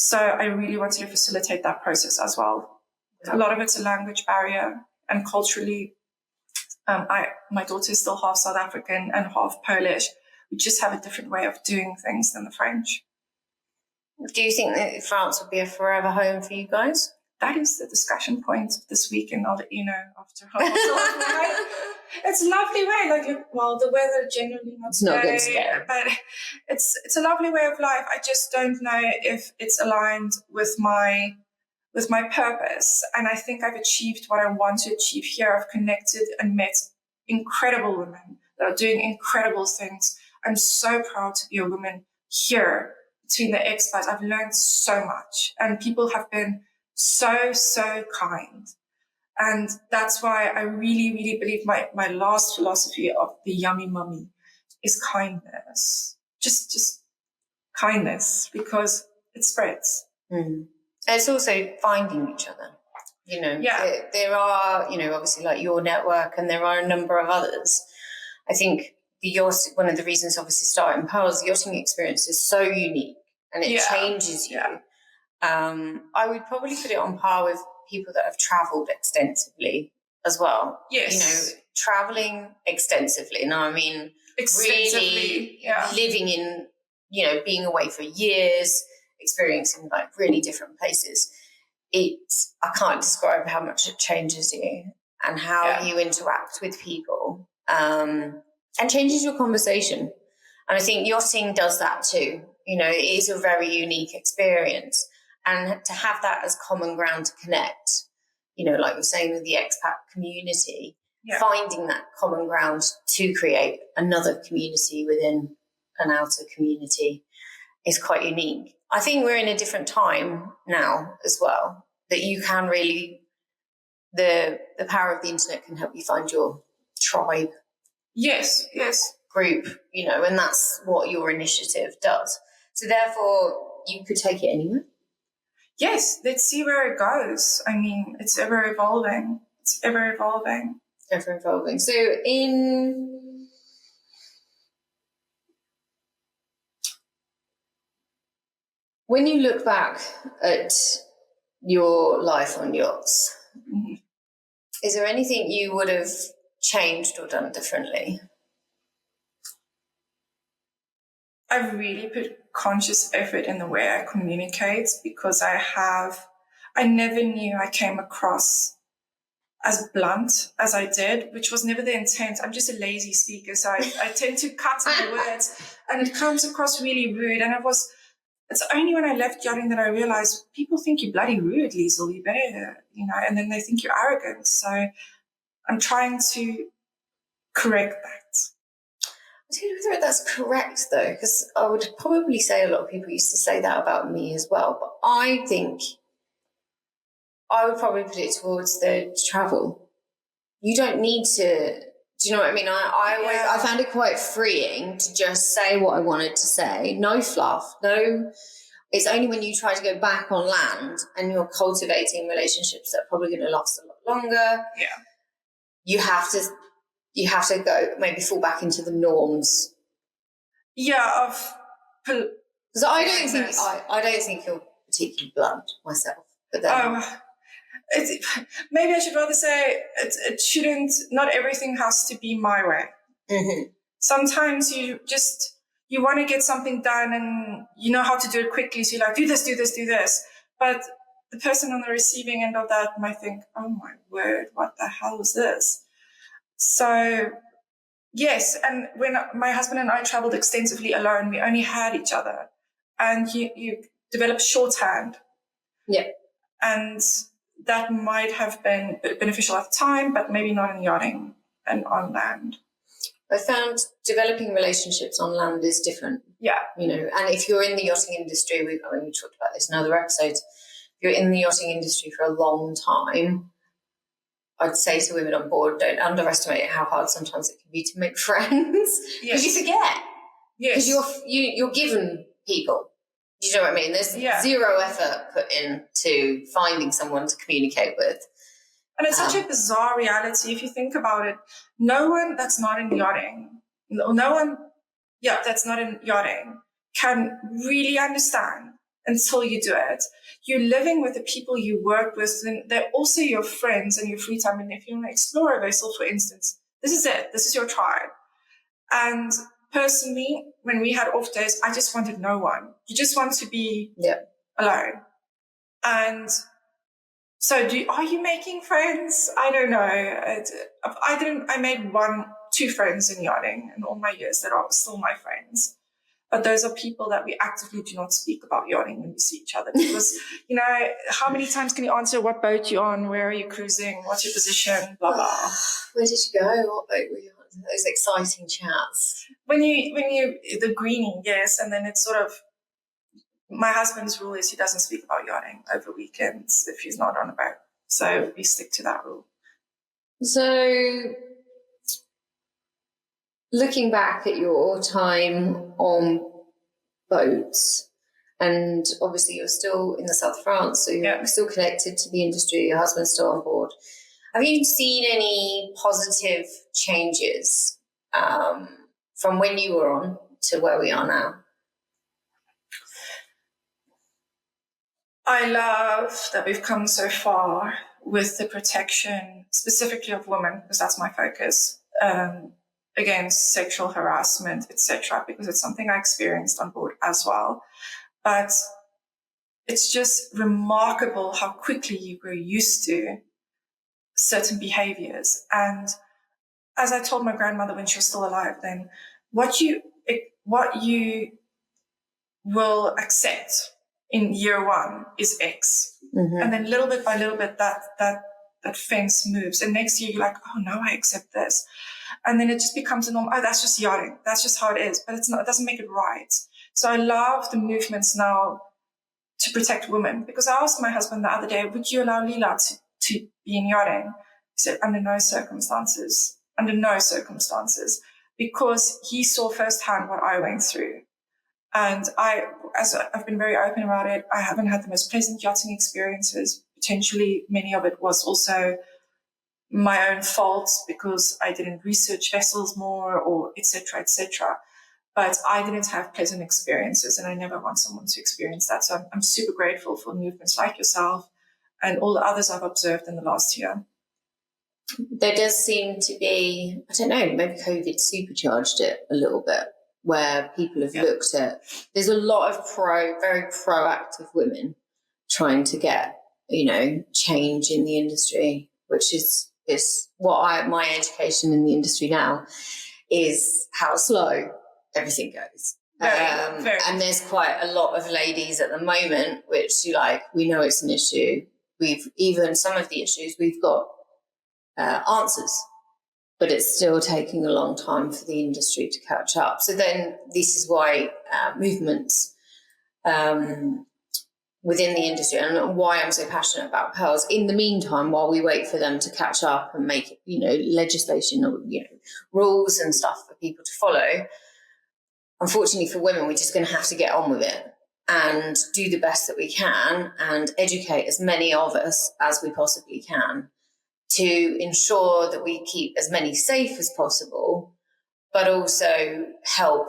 So I really wanted to facilitate that process as well. A lot of it's a language barrier, and culturally, my daughter is still half South African and half Polish. We just have a different way of doing things than the French. Do you think that France would be a forever home for you guys? That is the discussion point this week, and I'll let you know after. It's a lovely way. Well, the weather generally not good today, but it's a lovely way of life. I just don't know if it's aligned with my purpose. And I think I've achieved what I want to achieve here. I've connected and met incredible women that are doing incredible things. I'm so proud to be a woman here between the expats. I've learned so much, and people have been so, so kind. And that's why I really, really believe my last philosophy of the Yummy Mummy is kindness. Just kindness, because it spreads. Mm. It's also finding each other. There are, obviously like your network, and there are a number of others. I think one of the reasons obviously starting Pearls, the yachting experience is so unique, and it changes you. Yeah. I would probably put it on par with people that have travelled extensively as well. Yes. Travelling extensively. Now, I mean, really living in, being away for years, experiencing like really different places. I can't describe how much it changes you and how you interact with people, and changes your conversation. And I think yachting does that too. It is a very unique experience. And to have that as common ground to connect, like you're saying with the expat community, finding that common ground to create another community within an outer community is quite unique. I think we're in a different time now as well, that you can really, the power of the internet can help you find your tribe. Yes. Group, and that's what your initiative does. So therefore, you could take it anywhere. Yes, let's see where it goes. I mean, it's ever evolving. Ever evolving. So when you look back at your life on yachts, mm-hmm. is there anything you would have changed or done differently? I've really put conscious effort in the way I communicate, because I never knew I came across as blunt as I did, which was never the intent. I'm just a lazy speaker, so I tend to cut my words, and it comes across really rude. And it's only when I left yachting that I realized people think you're bloody rude, Liezl. You better, and then they think you're arrogant. So I'm trying to correct that. I don't know whether that's correct, though, because I would probably say a lot of people used to say that about me as well. But I think I would probably put it towards the travel. You don't need to. Do you know what I mean? I found it quite freeing to just say what I wanted to say. No fluff. No. It's only when you try to go back on land and you're cultivating relationships that are probably going to last a lot longer. Yeah. You have to go, maybe fall back into the norms. Yeah, because I don't think you're particularly blunt myself. But then, maybe I should rather say it shouldn't. Not everything has to be my way. Mm-hmm. Sometimes you want to get something done, and you know how to do it quickly. So you're like, do this. But the person on the receiving end of that might think, oh my word, what the hell is this? So, yes, and when my husband and I traveled extensively alone, we only had each other, and you develop shorthand. Yeah. And that might have been beneficial at the time, but maybe not in yachting and on land. I found developing relationships on land is different. Yeah. And if you're in the yachting industry, we talked about this in other episodes, if you're in the yachting industry for a long time, I'd say to women on board, don't underestimate how hard sometimes it can be to make friends, because you forget. Yes. Because you're given people. Do you know what I mean? There's zero effort put into finding someone to communicate with. And it's such a bizarre reality if you think about it. No one that's not in yachting, that's not in yachting can really understand until you do it. You're living with the people you work with, and they're also your friends and your free time. And if you want to explore a vessel, for instance, this is it. This is your tribe. And personally, when we had off days, I just wanted no one. You just want to be alone. And so are you making friends? I don't know. I made 2 friends in yachting in all my years that are still my friends. But those are people that we actively do not speak about yachting when we see each other. Because, how many times can you answer what boat you're on? Where are you cruising? What's your position? Blah, blah. Where did you go? What boat were you on? Those exciting chats. When you, the greening, yes. And then it's sort of, my husband's rule is he doesn't speak about yachting over weekends if he's not on a boat. So we stick to that rule. So looking back at your time on boats, and obviously you're still in the south of France, so you're still connected to the industry, your husband's still on board. Have you seen any positive changes from when you were on to where we are now? I love that we've come so far with the protection, specifically of women, because that's my focus, against sexual harassment, etc., because it's something I experienced on board as well. But it's just remarkable how quickly you grow used to certain behaviors. And as I told my grandmother when she was still alive, then what you will accept in year 1 is X. Mm-hmm. And then little bit by little bit, that fence moves. And next year you're like, oh no, I accept this. And then it just becomes a norm. Oh, that's just yachting. That's just how it is. But it's not, it doesn't make it right. So I love the movements now to protect women, because I asked my husband the other day, would you allow Lila to be in yachting? He said, under no circumstances, because he saw firsthand what I went through. And as I've been very open about it, I haven't had the most pleasant yachting experiences. Potentially, many of it was also my own fault because I didn't research vessels more, or et cetera. But I didn't have pleasant experiences, and I never want someone to experience that. So I'm super grateful for movements like yourself and all the others I've observed in the last year. There does seem to be, I don't know, maybe COVID supercharged it a little bit, where people have looked at, there's a lot of very proactive women trying to get, change in the industry, which is what my education in the industry now is how slow everything goes. Very. And there's quite a lot of ladies at the moment, which we know it's an issue. Even some of the issues we've got answers, but it's still taking a long time for the industry to catch up. So then this is why movements within the industry, and why I'm so passionate about pearls, in the meantime, while we wait for them to catch up and make, legislation or, rules and stuff for people to follow, unfortunately for women, we're just going to have to get on with it and do the best that we can and educate as many of us as we possibly can to ensure that we keep as many safe as possible, but also help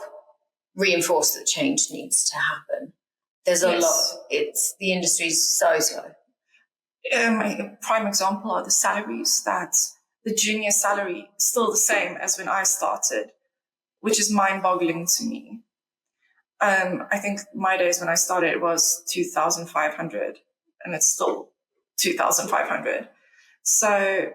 reinforce that change needs to happen. There's a lot. The industry's so slow. A prime example are the salaries, that the junior salary is still the same as when I started, which is mind-boggling to me. I think my days when I started was 2,500, and it's still 2,500. So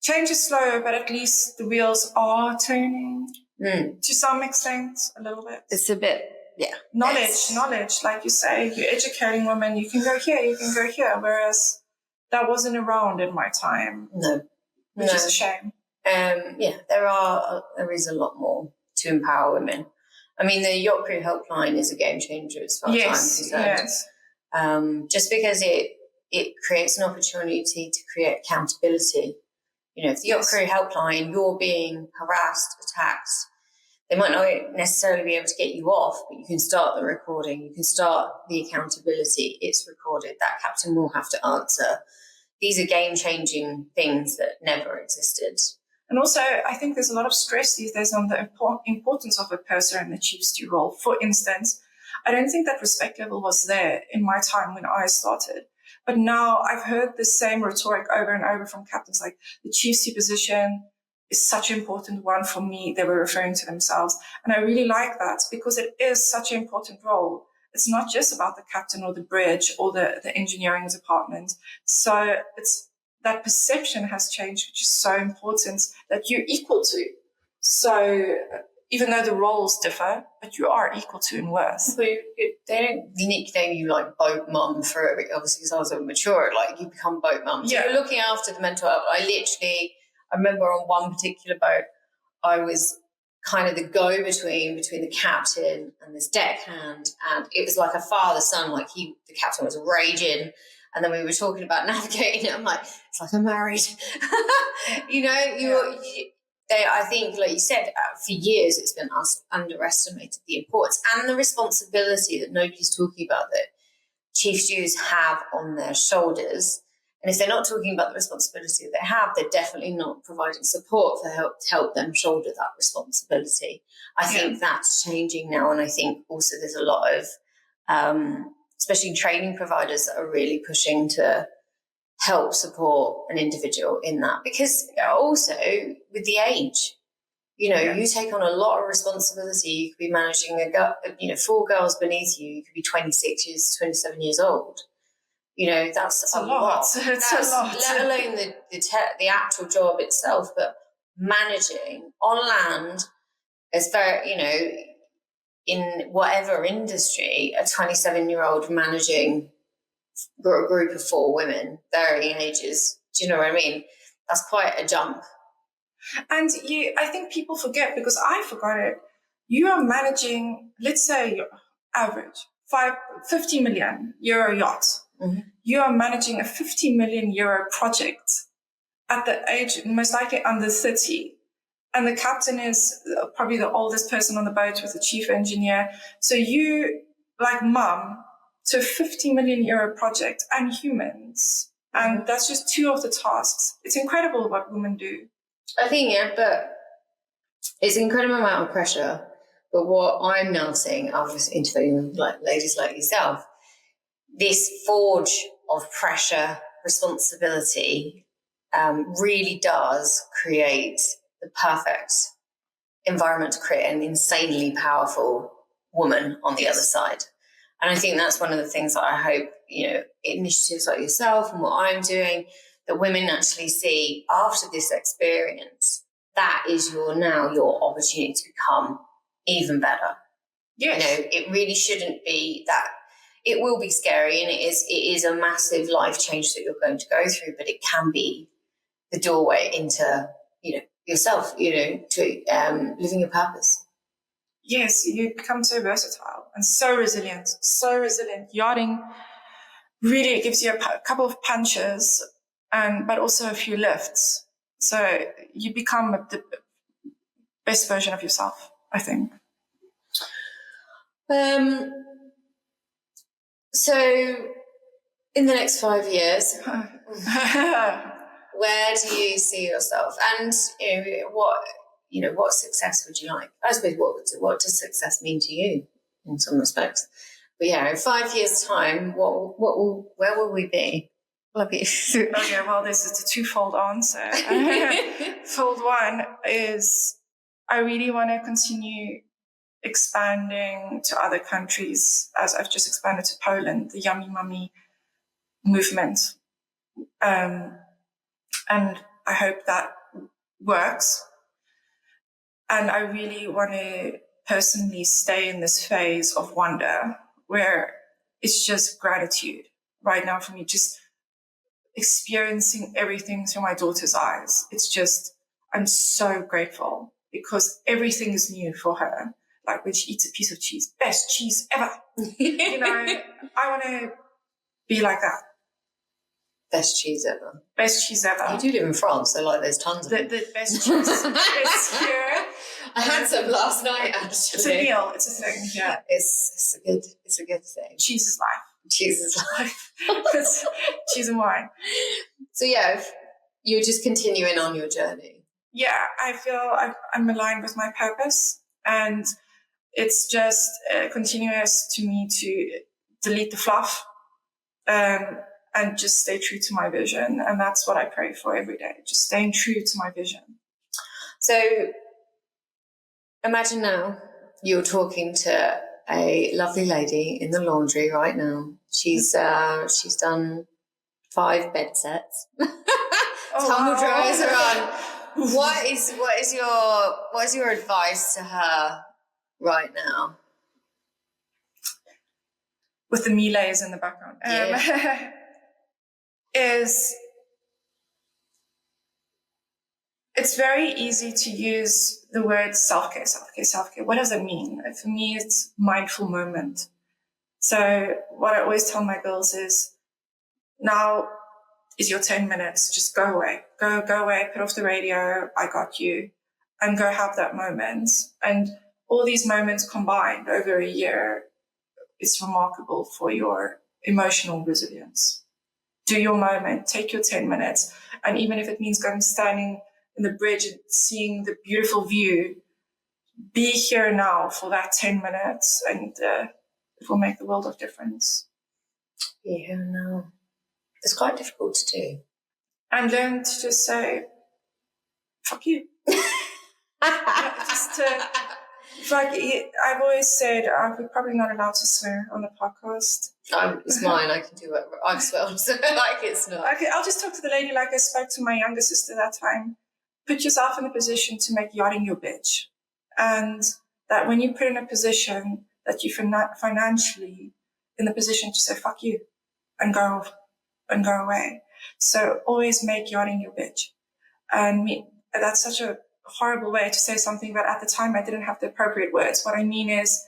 change is slow, but at least the wheels are turning to some extent, a little bit. It's a bit, Knowledge, like you say, you're educating women, you can go here, whereas that wasn't around in my time. No. Which is a shame. There is a lot more to empower women. I mean, the Yacht Crew Helpline is a game changer as far as I'm concerned. Yes. Just because it creates an opportunity to create accountability. If the Yacht Crew Helpline, you're being harassed, attacked, they might not necessarily be able to get you off, but you can start the recording, you can start the accountability. It's recorded. That captain will have to answer. These are game-changing things that never existed. And also, I think there's a lot of stress these days on the importance of a purser in the chief stew role. For instance, I don't think that respect level was there in my time when I started. But now I've heard the same rhetoric over and over from captains, like the chief sea position is such an important one for me. They were referring to themselves. And I really like that because it is such an important role. It's not just about the captain or the bridge or the engineering department. So it's that perception has changed, which is so important that you're equal to. So even though the roles differ, but you are equal to in worth. But they don't nickname you like boat mum for it, obviously, because I was mature, like you become boat mum. So you're looking after the mental health. I remember on one particular boat, I was kind of the go-between between the captain and this deckhand, and it was like a father-son, like the captain was raging, and then we were talking about navigating it. I'm like, it's like I'm married. I think, like you said, for years it's been us underestimated the importance and the responsibility that nobody's talking about that chief stewards have on their shoulders. And if they're not talking about the responsibility that they have, they're definitely not providing support to help them shoulder that responsibility. I think that's changing now. And I think also there's a lot of, especially training providers that are really pushing to help support an individual in that. Because also with the age, you take on a lot of responsibility. You could be managing 4 girls beneath you. You could be 26 years, 27 years old. That's a lot. It's a lot. Let alone the actual job itself, but managing on land is very, in whatever industry, a 27-year-old managing a group of 4 women, varying ages. Do you know what I mean? That's quite a jump. And I think people forget, because I forgot it. You are managing, let's say, your average 50 million euro yacht. Mm-hmm. You are managing a 50 million euro project at the age, most likely under 30. And the captain is probably the oldest person on the boat with the chief engineer. So you, like mum, to a 50 million euro project and humans. And that's just 2 of the tasks. It's incredible what women do. I think, but it's an incredible amount of pressure. But what I'm now seeing after interviewing ladies like yourself, this forge of pressure, responsibility, really does create the perfect environment to create an insanely powerful woman on the other side. And I think that's one of the things that I hope, initiatives like yourself and what I'm doing, that women actually see after this experience, that is your opportunity to become even better. Yes. It really shouldn't be that. It will be scary, and it is a massive life change that you're going to go through, but it can be the doorway into, yourself, to living your purpose. Yes, you become so versatile and so resilient. Yachting really gives you a couple of punches, but also a few lifts. So you become the best version of yourself, I think. So in the next 5 years, where do you see yourself? And what success would you like? I suppose what does success mean to you in some respects? But in 5 years' time, where will we be? Okay, well, this is a twofold answer. Fold one is I really want to continue expanding to other countries, as I've just expanded to Poland, the Yummy Mummy movement. And I hope that works. And I really want to personally stay in this phase of wonder where it's just gratitude right now for me, just experiencing everything through my daughter's eyes. It's just, I'm so grateful because everything is new for her. Like when she eats a piece of cheese, best cheese ever. I want to be like that. Best cheese ever. Best cheese ever. You do live in France, so there's tons of the best cheese is here. I had some last night, actually. It's a meal. It's a thing. Yeah. It's a good thing. Cheese is life. Cheese is life. It's cheese and wine. So you're just continuing on your journey. Yeah, I feel I'm aligned with my purpose, and It's just continuous to me to delete the fluff and just stay true to my vision. And that's what I pray for every day, just staying true to my vision. So imagine now you're talking to a lovely lady in the laundry right now. She's done 5 bed sets. Tumble dryers are on. What is your advice to her right now? With the melees in the background. It's very easy to use the word self-care, self-care, self-care. What does it mean? For me, it's mindful moment. So what I always tell my girls is, now is your 10 minutes. Just go away. Go away, put off the radio, I got you, and go have that moment. And all these moments combined over a year is remarkable for your emotional resilience. Do your moment, take your 10 minutes. And even if it means standing in the bridge and seeing the beautiful view, be here now for that 10 minutes, and it will make the world of difference. Be here now. It's quite difficult to do. And learn to just say, fuck you. I've always said, we're probably not allowed to swear on the podcast. It's mine. I can do whatever. I've swelled, so it's not. Okay, I'll just talk to the lady like I spoke to my younger sister that time. Put yourself in a position to make yachting your bitch. And that when you put in a position that you're financially in the position to say, fuck you, and go away. So always make yachting your bitch. And that's such a horrible way to say something, but at the time I didn't have the appropriate words. What I mean is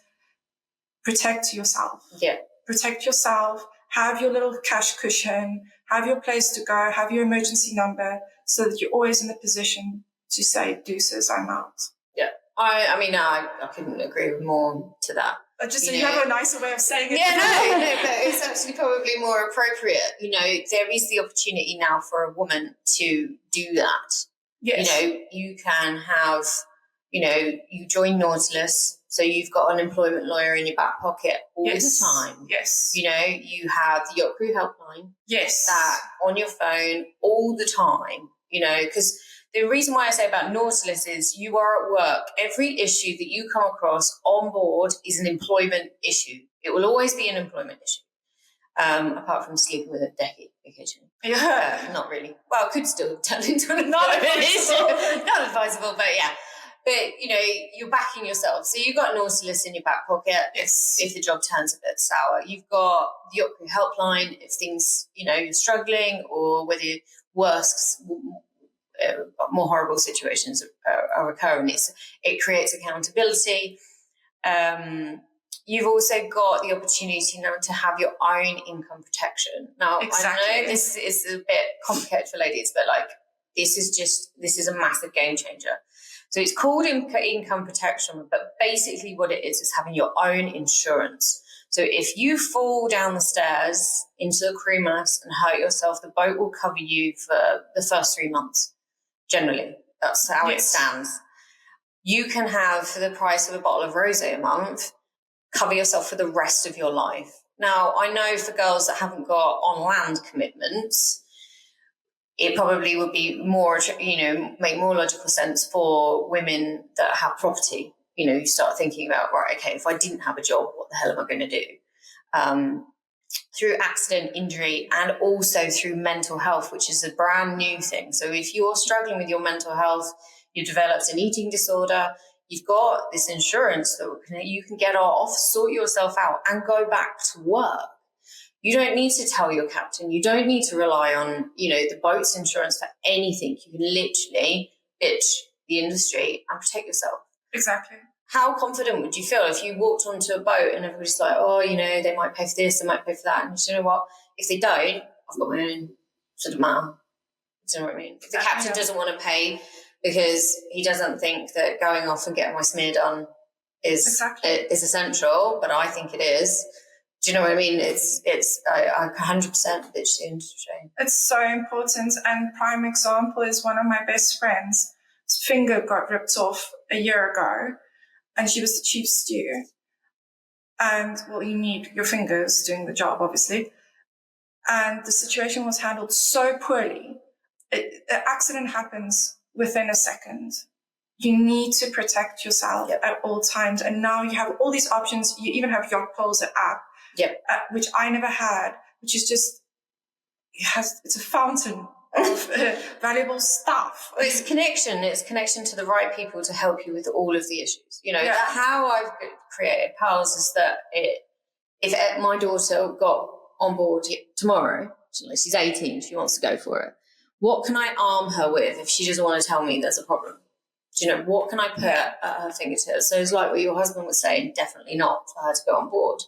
protect yourself. Yeah. Protect yourself. Have your little cash cushion. Have your place to go. Have your emergency number so that you're always in the position to say, deuces, I'm out. Yeah. I couldn't agree more to that. Just so you have a nicer way of saying it. Yeah, no, but it's actually probably more appropriate. There is the opportunity now for a woman to do that. Yes. You can have, you join Nautilus, so you've got an employment lawyer in your back pocket all the time. Yes. You have the Yacht Crew helpline. Yes. That on your phone all the time, because the reason why I say about Nautilus is you are at work. Every issue that you come across on board is an employment issue. It will always be an employment issue. Apart from sleeping with a deckie occasionally. Yeah. Not really. Well, could still turn into an employment issue. Not advisable, but yeah. But, you're backing yourself. So you've got Nautilus in your back pocket if the job turns a bit sour. You've got the Yacht Crew helpline if things, you're struggling, or whether worse, more horrible situations are occurring. It creates accountability. You've also got the opportunity now to have your own income protection. Now, exactly. I know this is a bit complicated for ladies, but this is a massive game changer. So it's called income protection, but basically what it is having your own insurance. So if you fall down the stairs into the crew mast and hurt yourself, the boat will cover you for the first 3 months. Generally, that's how it stands. You can have, for the price of a bottle of rosé a month, cover yourself for the rest of your life. Now, I know for girls that haven't got on-land commitments, it probably would be more, make more logical sense for women that have property. You start thinking about, right, okay, if I didn't have a job, what the hell am I going to do? Through accident, injury, and also through mental health, which is a brand new thing. So if you're struggling with your mental health, you developed an eating disorder, you've got this insurance that you can get off, sort yourself out, and go back to work. You don't need to tell your captain. You don't need to rely on, the boat's insurance for anything. You can literally bitch the industry and protect yourself. Exactly. How confident would you feel if you walked onto a boat and everybody's like, oh, they might pay for this, they might pay for that. And you know what? If they don't, I've got my own sort of matter. Do you know what I mean? If the captain doesn't want to pay because he doesn't think that going off and getting my smear done is essential, but I think it is. Do you know what I mean? I 100% bitch the industry. It's so important. And prime example is one of my best friends. His finger got ripped off a year ago. and she was the chief stew. And, well, you need your fingers doing the job, obviously. And the situation was handled so poorly. The accident happens within a second. You need to protect yourself at all times. And now you have all these options. You even have Yacht Poles app, which I never had, which is just, it's a fountain of valuable stuff. Well, it's connection to the right people to help you with all of the issues. You know, how I've created Pals is that if my daughter got on board tomorrow, she's 18, she wants to go for it, what can I arm her with if she doesn't want to tell me there's a problem? Do you know, what can I put at her fingertips? So it's like what your husband was saying, definitely not for her to go on board.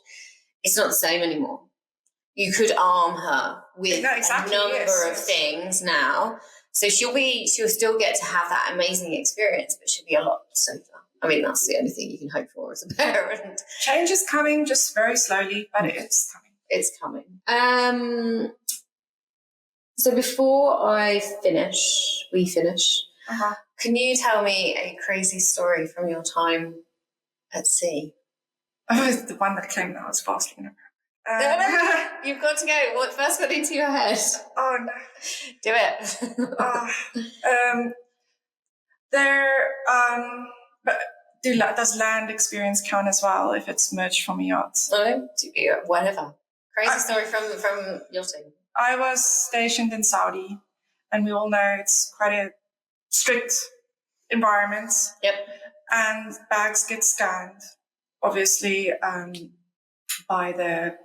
It's not the same anymore. You could arm her with a number of things now. So she'll still get to have that amazing experience, but she'll be a lot safer. I mean, that's the only thing you can hope for as a parent. Change is coming, just very slowly, but it's coming. It's coming. So before we finish, can you tell me a crazy story from your time at sea? Oh, it's the one that came that I was fasting. No, you've got to go. What first got into your head? Oh, no. Do it. But does land experience count as well if it's merged from a yacht? No, whatever. Crazy story from yachting. I was stationed in Saudi, and we all know it's quite a strict environment. Yep. And bags get scanned, obviously, by the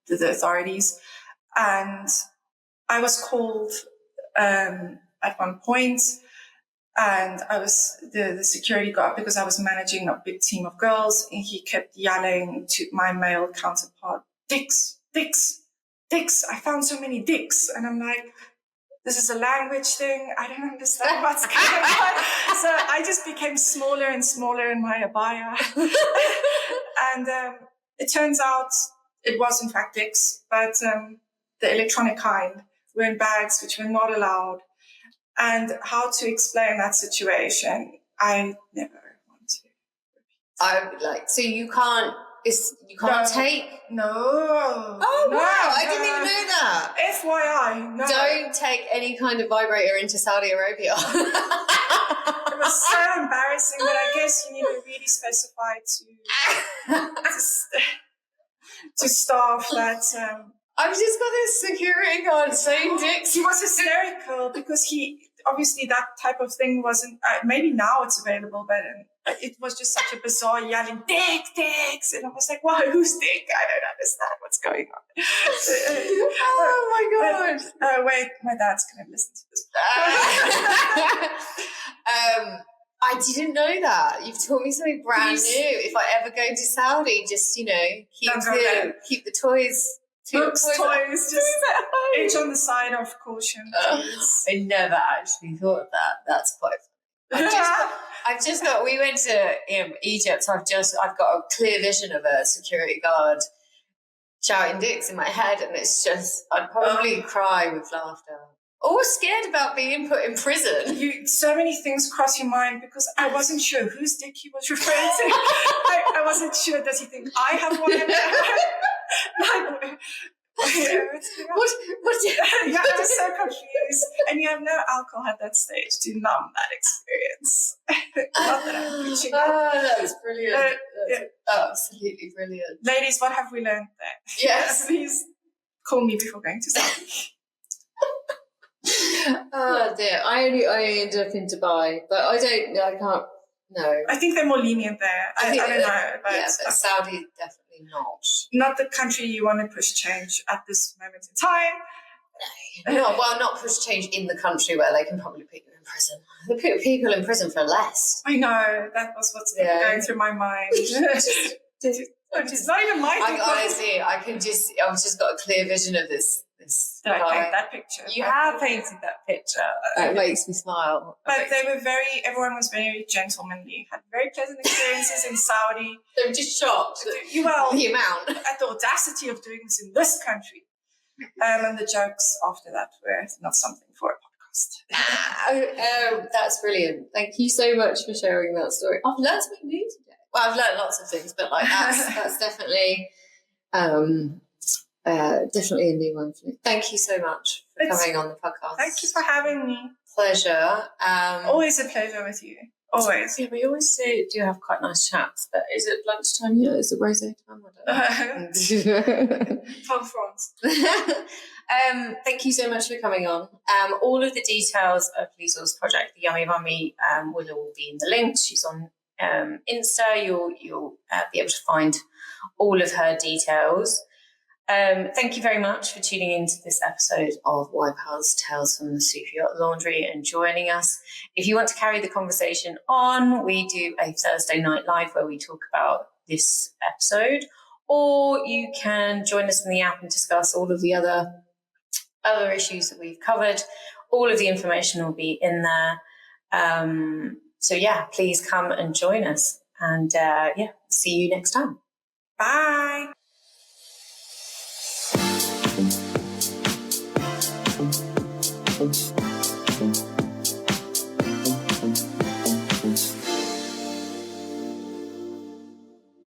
authorities. And I was called at one point, and I was the security guard, because I was managing a big team of girls, and he kept yelling to my male counterpart, "Dicks, dicks, dicks. I found so many dicks." And I'm like, this is a language thing. I don't understand what's going on. So I just became smaller and smaller in my abaya. And it turns out it was in fact dicks, but the electronic kind were in bags which were not allowed. And how to explain that situation, I never want to repeat. I would like, so you can't take? No. Oh, no, wow, I no. didn't even know that. FYI, no. Don't take any kind of vibrator into Saudi Arabia. It was so embarrassing, but I guess you need to really specify to staff that... I've just got this security guard saying dicks. He was hysterical because obviously that type of thing wasn't, maybe now it's available, but it was just such a bizarre yelling, dicks. And I was like, wow, who's dick? I don't understand what's going on. Oh my God. Wait, my dad's going to listen to this. I didn't know that. You've taught me something brand new. If I ever go to Saudi, just, keep the toys... Books, toys, just each on the side of caution. I never actually thought of that. That's quite funny. I've just got, we went to Egypt, so I've got a clear vision of a security guard shouting dicks in my head, and it's just, I'd probably cry with laughter. Or scared about being put in prison. So many things cross your mind, because I wasn't sure whose dick he was referring to. I wasn't sure, does he think I have one? What? Yeah, I was so confused. And you have no alcohol at that stage to numb that experience. Not that I'm preaching. That was brilliant. Absolutely brilliant. Ladies, what have we learned there? Yes. Please call me before going to Saudi. Oh dear, I ended up in Dubai, but I can't. No, I think they're more lenient there. I don't know, but Saudi definitely not. Not the country you want to push change at this moment in time. No, well, not push change in the country where they can probably put you in prison. They put people in prison for less. I know, that was what's going through my mind. It's not even my thing. Honestly, I've just got a clear vision of this. Did I paint that picture? You have painted that picture. It makes me smile. But everyone was very gentlemanly, had very pleasant experiences in Saudi. They were just shocked the amount. At the audacity of doing this in this country. And the jokes after that were not something for a That's brilliant. Thank you so much for sharing that story. I've learned something new today. Well, I've learned lots of things, but like that's definitely definitely a new one for me. Thank you so much for coming on the podcast. Thank you for having me. Pleasure. Always a pleasure with you. Always. Yeah, we always do have quite nice chats, but is it lunchtime yet? Is it rosé time? I don't know. From France. Thank you so much for coming on. All of the details of Liezl's project, the Yummy Mummy, will all be in the links. She's on Insta. You'll be able to find all of her details. Thank you very much for tuning into this episode of Why Pals Tales from the Superyacht Laundry and joining us. If you want to carry the conversation on, we do a Thursday night live where we talk about this episode, or you can join us in the app and discuss all of the other issues that we've covered. All of the information will be in there. So yeah, please come and join us, and see you next time. Bye.